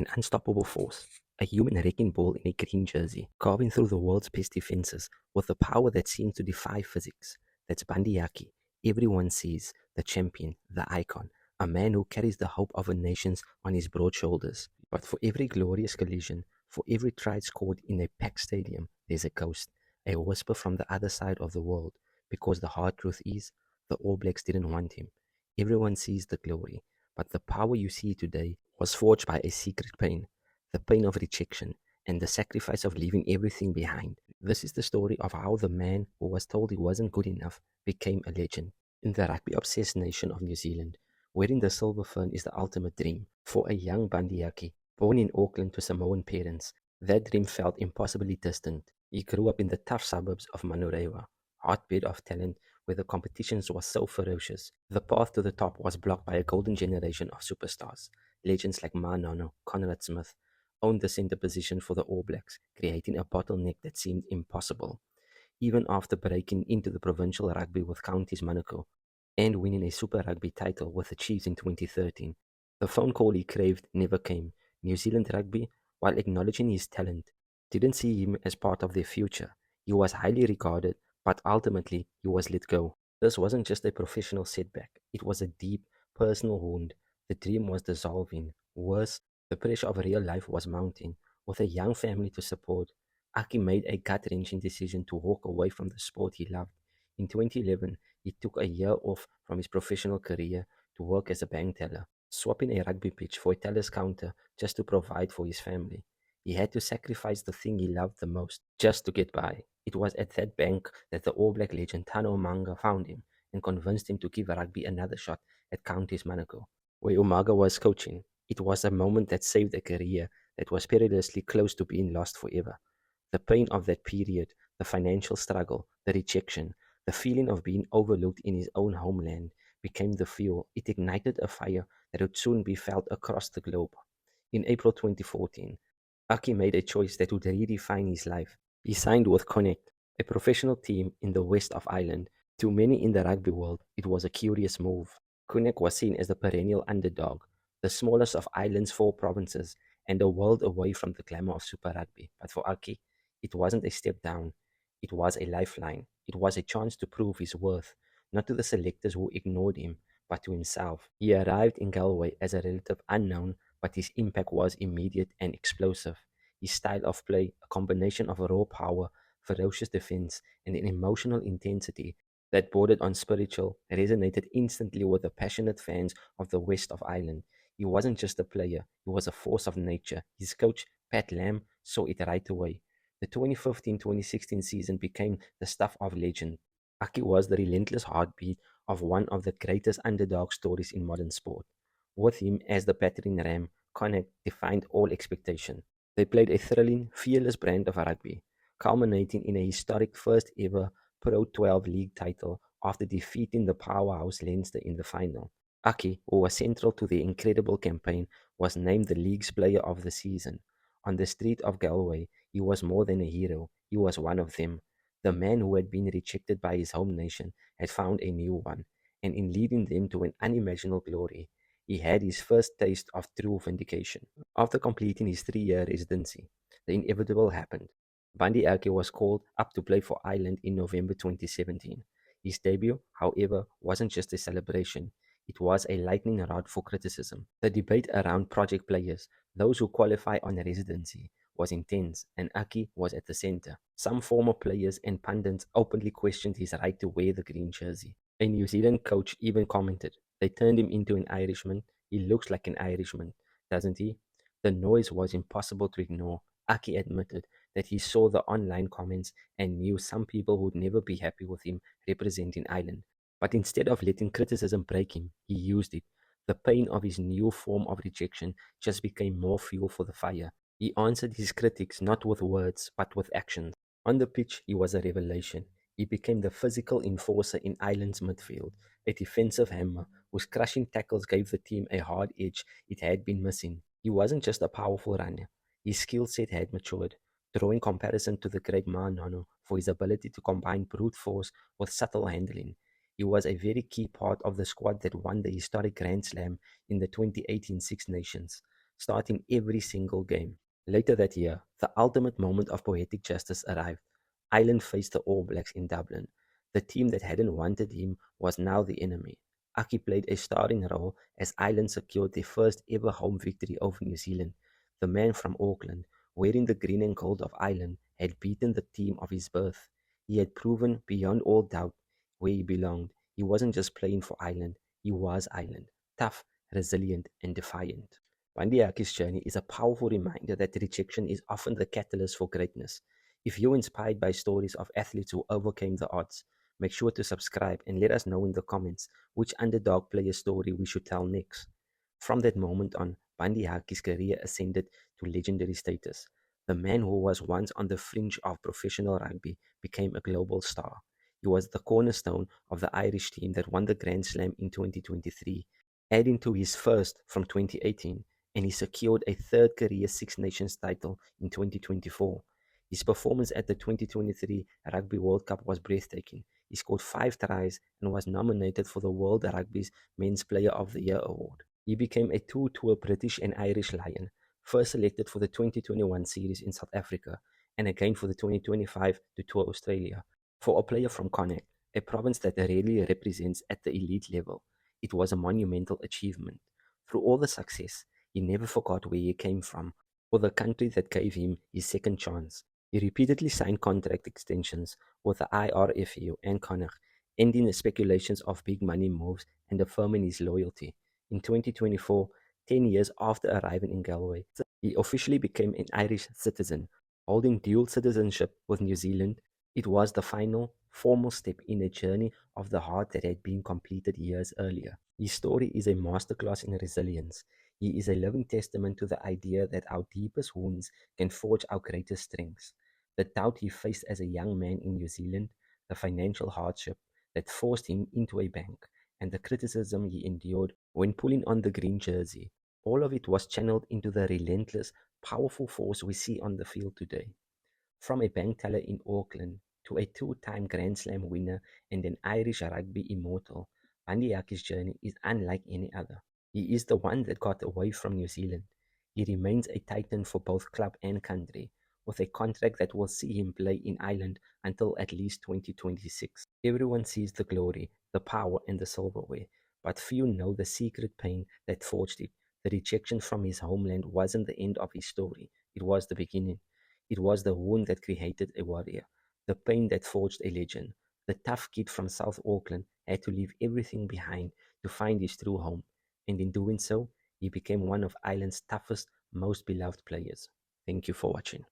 an unstoppable force, a human wrecking ball in a green jersey, carving through the world's best defenses with a power that seems to defy physics. That's Bundee Aki. Everyone sees the champion, the icon, a man who carries the hope of a nation on his broad shoulders. But for every glorious collision, for every try scored in a packed stadium, there's a ghost, a whisper from the other side of the world, because the hard truth is, the All Blacks didn't want him. Everyone sees the glory, but the power you see today was forged by a secret pain, the pain of rejection, and the sacrifice of leaving everything behind. This is the story of how the man who was told he wasn't good enough became a legend. In the rugby-obsessed nation of New Zealand, wearing the silver fern is the ultimate dream. For a young Bundee Aki, born in Auckland to Samoan parents, that dream felt impossibly distant. He grew up in the tough suburbs of Manurewa, hotbed of talent where the competition was so ferocious. The path to the top was blocked by a golden generation of superstars. Legends like Nono, Conrad Smith, owned the center position for the All Blacks, creating a bottleneck that seemed impossible. Even after breaking into the provincial rugby with Counties Monaco and winning a Super Rugby title with the Chiefs in 2013, the phone call he craved never came. New Zealand Rugby, while acknowledging his talent, didn't see him as part of their future. He was highly regarded, but ultimately he was let go. This wasn't just a professional setback, it was a deep, personal wound. The dream was dissolving. Worse, the pressure of real life was mounting. With a young family to support, Aki made a gut-wrenching decision to walk away from the sport he loved. In 2011, he took a year off from his professional career to work as a bank teller, swapping a rugby pitch for a teller's counter just to provide for his family. He had to sacrifice the thing he loved the most just to get by. It was at that bank that the All Black legend Tano Manga found him and convinced him to give rugby another shot at Counties Monaco, where Umaga was coaching. It was a moment that saved a career that was perilously close to being lost forever. The pain of that period, the financial struggle, the rejection, the feeling of being overlooked in his own homeland became the fuel. It ignited a fire that would soon be felt across the globe. In April 2014, Aki made a choice that would redefine his life. He signed with Connacht, a professional team in the west of Ireland. To many in the rugby world, it was a curious move. Connacht was seen as the perennial underdog, the smallest of Ireland's 4 provinces, and a world away from the glamour of Super Rugby. But for Aki, it wasn't a step down. It was a lifeline. It was a chance to prove his worth, not to the selectors who ignored him, but to himself. He arrived in Galway as a relative unknown, but his impact was immediate and explosive. His style of play, a combination of raw power, ferocious defense, and an emotional intensity that bordered on spiritual, resonated instantly with the passionate fans of the west of Ireland. He wasn't just a player, he was a force of nature. His coach, Pat Lam, saw it right away. The 2015-2016 season became the stuff of legend. Aki was the relentless heartbeat of one of the greatest underdog stories in modern sport. With him as the battering ram, Connacht defined all expectation. They played a thrilling, fearless brand of rugby, culminating in a historic first ever Pro 12 league title after defeating the powerhouse Leinster in the final. Aki, who was central to the incredible campaign, was named the league's player of the season. On the street of Galway, he was more than a hero, he was one of them. The man who had been rejected by his home nation had found a new one, and in leading them to an unimaginable glory, he had his first taste of true vindication. After completing his 3-year residency, the inevitable happened. Bundee Aki was called up to play for Ireland in November 2017. His debut, however, wasn't just a celebration, it was a lightning rod for criticism. The debate around project players, those who qualify on residency, was intense, and Aki was at the center. Some former players and pundits openly questioned his right to wear the green jersey. A New Zealand coach even commented, "They turned him into an Irishman. He looks like an Irishman, doesn't he?" The noise was impossible to ignore. Aki admitted that he saw the online comments and knew some people would never be happy with him representing Ireland. But instead of letting criticism break him, he used it. The pain of his new form of rejection just became more fuel for the fire. He answered his critics not with words, but with actions. On the pitch, he was a revelation. He became the physical enforcer in Ireland's midfield, a defensive hammer whose crushing tackles gave the team a hard edge it had been missing. He wasn't just a powerful runner. His skill set had matured, drawing comparison to the great Nono for his ability to combine brute force with subtle handling. He was a very key part of the squad that won the historic Grand Slam in the 2018 Six Nations. starting every single game. Later that year, the ultimate moment of poetic justice arrived. Ireland faced the All Blacks in Dublin. The team that hadn't wanted him was now the enemy. Aki played a starring role as Ireland secured their first ever home victory over New Zealand. The man from Auckland, wearing the green and gold of Ireland, had beaten the team of his birth. He had proven beyond all doubt where he belonged. He wasn't just playing for Ireland, he was Ireland, tough, resilient, and defiant. Bundee Aki's journey is a powerful reminder that rejection is often the catalyst for greatness. If you're inspired by stories of athletes who overcame the odds, make sure to subscribe and let us know in the comments which underdog player story we should tell next. From that moment on, Bundee Aki's career ascended to legendary status. The man who was once on the fringe of professional rugby became a global star. He was the cornerstone of the Irish team that won the Grand Slam in 2023, adding to his first from 2018, and he secured a third career Six Nations title in 2024. His performance at the 2023 Rugby World Cup was breathtaking. He scored 5 tries and was nominated for the World Rugby's Men's Player of the Year award. He became a two-tour British and Irish Lion, first selected for the 2021 series in South Africa and again for the 2025 to tour Australia. For a player from Connacht, a province that rarely represents at the elite level, it was a monumental achievement. Through all the success, he never forgot where he came from or the country that gave him his second chance. He repeatedly signed contract extensions with the IRFU and Connacht, ending the speculations of big money moves and affirming his loyalty. In 2024, 10 years after arriving in Galway, he officially became an Irish citizen, holding dual citizenship with New Zealand. It was the final, formal step in a journey of the heart that had been completed years earlier. His story is a masterclass in resilience. He is a living testament to the idea that our deepest wounds can forge our greatest strengths. The doubt he faced as a young man in New Zealand, the financial hardship that forced him into a bank, and the criticism he endured when pulling on the green jersey, all of it was channeled into the relentless, powerful force we see on the field today. From a bank teller in Auckland to a two-time Grand Slam winner and an Irish rugby immortal, Bundee Aki's journey is unlike any other. He is the one that got away from New Zealand. He remains a titan for both club and country, with a contract that will see him play in Ireland until at least 2026. Everyone sees the glory, the power, and the silverware, but few know the secret pain that forged it. The rejection from his homeland wasn't the end of his story, it was the beginning. It was the wound that created a warrior, the pain that forged a legend. The tough kid from South Auckland had to leave everything behind to find his true home, and in doing so, he became one of Ireland's toughest, most beloved players. Thank you for watching.